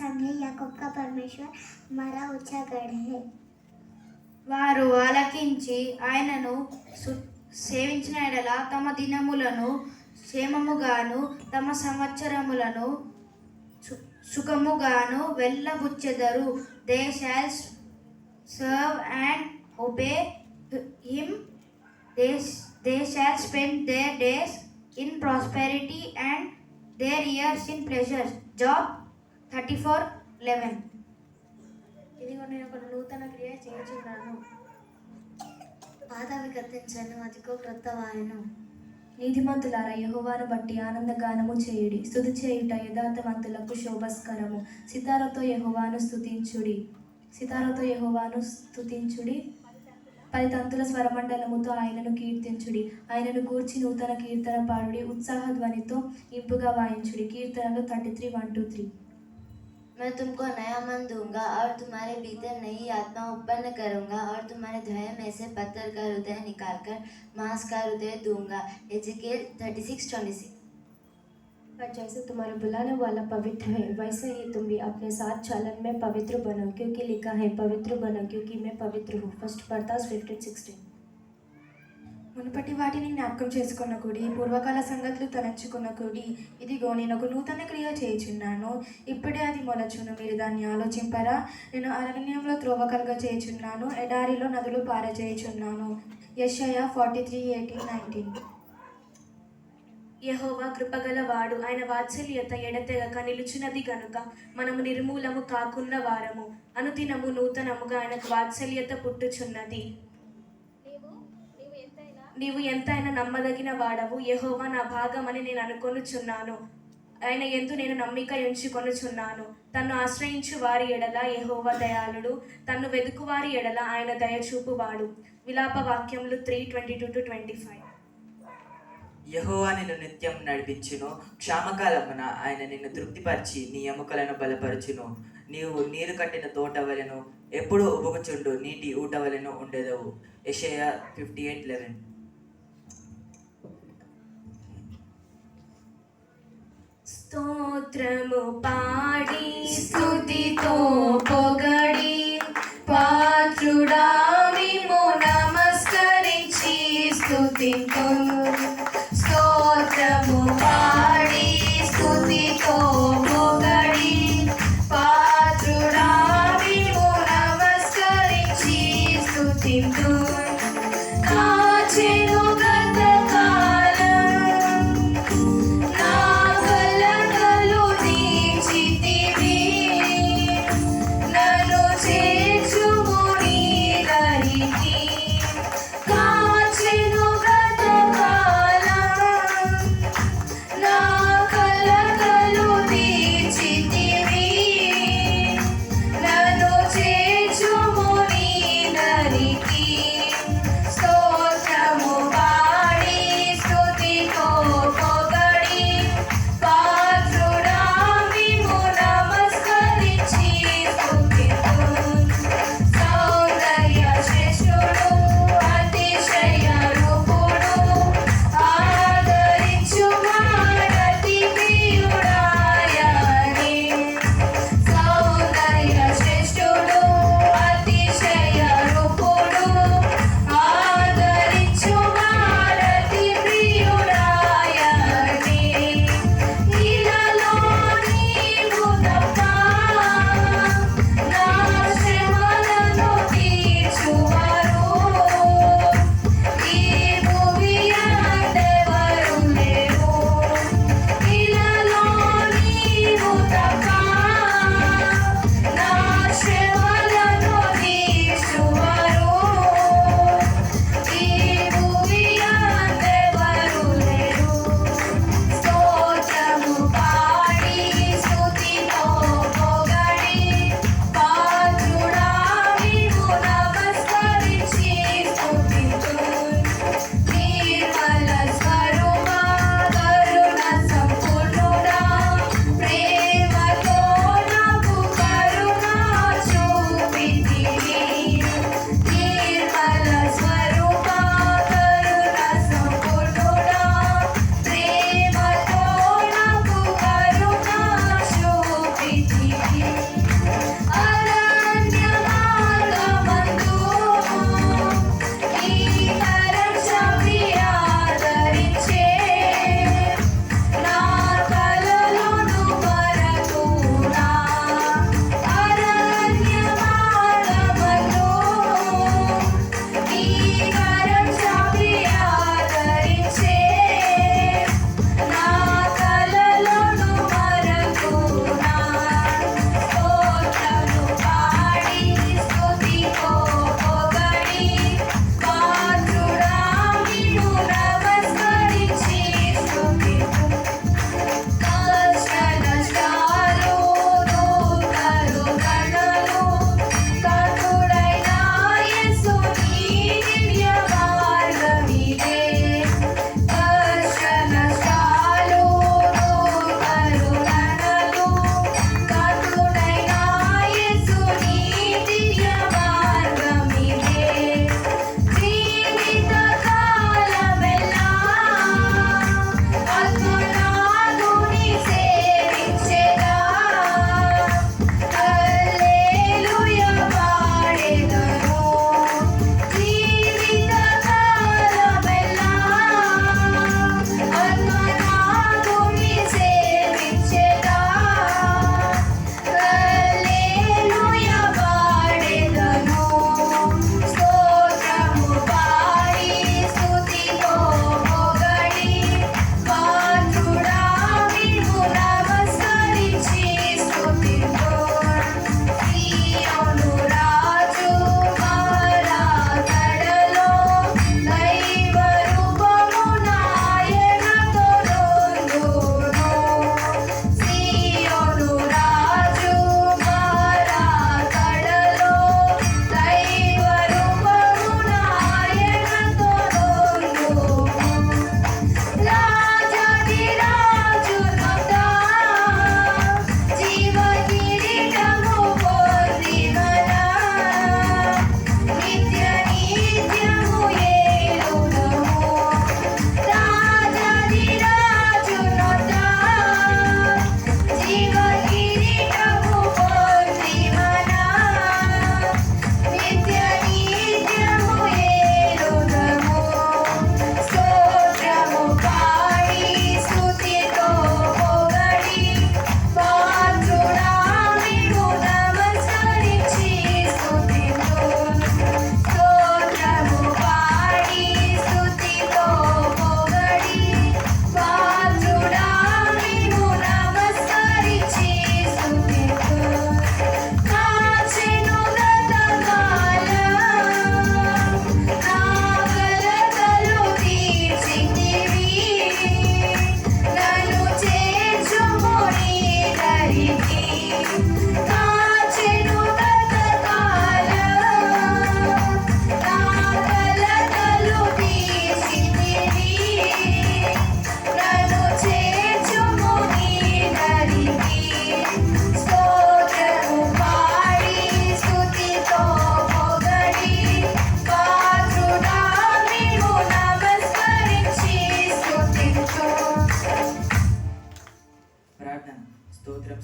संगे याकूब का परमेश्वर हमारा ऊंचा गढ़ है. వారు ఆలకించి ఆయనను సేవించిన ఎడల తమ దినములను క్షేమముగాను తమ సంవత్సరములను సుఖముగాను వెళ్ళబుచ్చెదరు. They shall serve and obey him. They shall spend their days in prosperity and their years in pleasures. Job 34:11. ఇదిగో నేను ఒక నూతన క్రియ చేయుచున్నాను, పాతవి గతించెను, అదిగో క్రొత్తవాయెను. నీతిమంతులారా యెహోవాను బట్టి ఆనందగానము చేయుడి. స్తుతి చేయుట యథార్థవంతులకు శోభస్కరము. సితారతో యెహోవాను స్తుతించుడి. 10 తంతుల స్వరమండలముతో ఆయనను కీర్తించుడి. ఆయనను గూర్చి నూతన కీర్తన పాడుడి. ఉత్సాహ ధ్వనితో ఇంపుగా వాయించుడి. కీర్తనలు 33:1-3. मैं तुमको नया मन दूंगा और तुम्हारे भीतर नई आत्मा उत्पन्न करूंगा और तुम्हारे हृदय में से पत्थर का हृदय निकालकर मांस का हृदय दूंगा. एजेकिएल 36:26. पर जैसे तुम्हारे बुलाने वाला पवित्र है, वैसे ही तुम भी अपने साथ चलन में पवित्र बनो, क्योंकि लिखा है पवित्र बनो क्योंकि मैं पवित्र हूँ. फर्स्ट पढ़तास 15:16. మునుపటి వాటిని జ్ఞాపకం చేసుకున్న కుడి, పూర్వకాల సంగతులు తలంచుకున్న కుడి. ఇదిగో నేను ఒక నూతన క్రియ చేయుచున్నాను, ఇప్పుడే అది మొలచును, మీరు దాన్ని ఆలోచింపరా? నేను అరణ్యంలో త్రోవ కలుగ చేయుచున్నాను, ఎడారిలో నదులు పారచేయుచున్నాను. యెషయా 43:18-19. యెహోవా కృపగలవాడు, ఆయన వాత్సల్యత ఎడతెగక నిలుచున్నది గనుక మనము నిర్మూలము కాకున్న వారము. అనుదినము నూతనముగా ఆయనకు వాత్సల్యత పుట్టుచున్నది. నీవు ఎంతైనా నమ్మదగిన వాడవు. యెహోవా నా భాగమని నేను అనుకొనుచున్నాను, ఆయన యందు నేను నమ్మిక ఉంచుకొనుచున్నాను. తన్ను ఆశ్రయించు వారి ఎడల యెహోవా దయాళుడు, తన్ను వెదుకు వారి ఎడల ఆయన దయచూపువాడు. విలాప వాక్యములు 3:22-25. యెహోవా నిన్ను నిత్యం నడిపించును, క్షామకాలమున ఆయన నిన్ను తృప్తిపరిచి నీ ఎముకలను బలపరచును. నీవు నీరు కట్టిన తోట వలెను, ఎప్పుడు ఉబుకుచుండు నీటి ఊట వలెను ఉండేదవు. యెషయా 58:11. స్తోత్రము పాడి స్తుతితో పొగడి పాత్రుడా మిమ్ము నమస్కరించి స్తుతింతును. స్తోత్రము పాడి స్తుతితో పొగడి పాత్రుడా మిమ్ము నమస్కరించి స్తుతింతును. కాచెను నా కలగలు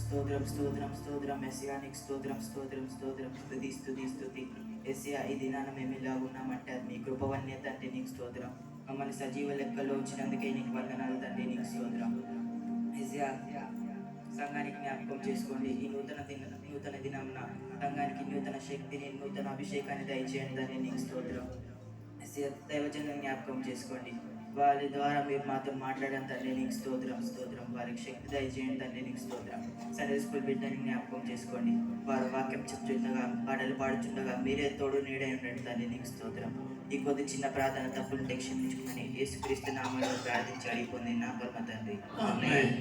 స్తోత్రం స్తోత్రం స్తోత్రం స్తోత్రం మెస్సియా నీకు స్తోత్రం స్తోత్రం స్తోత్రం స్తుతి స్తుతి స్తుతి మెస్సియా ఈ దినాన మేము ఇలా ఉన్నామంటే అది మీ కృపవన్యత అంటే నీకు స్తోత్రం. మమ్మల్ని సజీవ లెక్కలో ఉంచినందుకే నీకు వందనాలు తండ్రి, నీకు స్తోత్రం. మెస్సియా సంఘానికి జ్ఞాపకం చేసుకోండి. ఈ నూతన దినమున సంఘానికి నూతన శక్తిని, నూతన అభిషేకాన్ని దయచేయండి తండ్రి, నీకు స్తోత్రం. మెస్సియా దైవజనులను జ్ఞాపకం చేసుకోండి. వారి ద్వారా మీరు మాతో మాట్లాడడం తండ్రి, నీకు స్తోత్రం స్తోత్రం. వారికి శక్తి దయచేయండి తండ్రి, నీకు స్తోత్రం. సండే స్కూల్ బిడ్డని జ్ఞాపకం చేసుకోండి. వారు వాక్యం చెప్తుండగా, పాటలు పాడుతుండగా మీరే తోడు నీడై ఉండండి తండ్రి, నీకు స్తోత్రం. ఈ కొద్ది చిన్న ప్రార్థన తప్పులు క్షమించుకుని యేసుక్రీస్తు నామములో ప్రార్థించి అడిగి పొందిన పరమ తండ్రి. ఆమేన్.